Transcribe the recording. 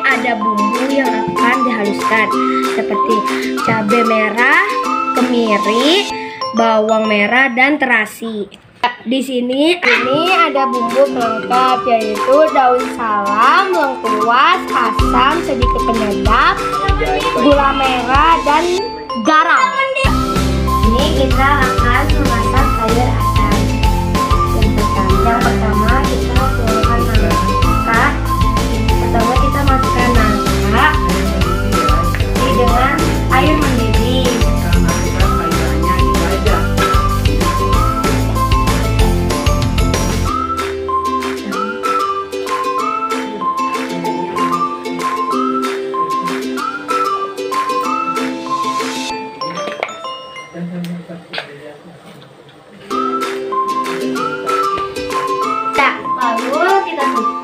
ada bumbu yang akan dihaluskan seperti cabai merah, kemiri, bawang merah dan terasi. Di sini ada bumbu pelengkap yaitu daun salam, lengkuas, asam, sedikit penyedap, gula merah dan garam. Ini kita akan memasak sayur asam. Yang pertama kita masukkan nangka. Pertama kita masukkan nangka dengan air mendidih. Lalu kita tutup.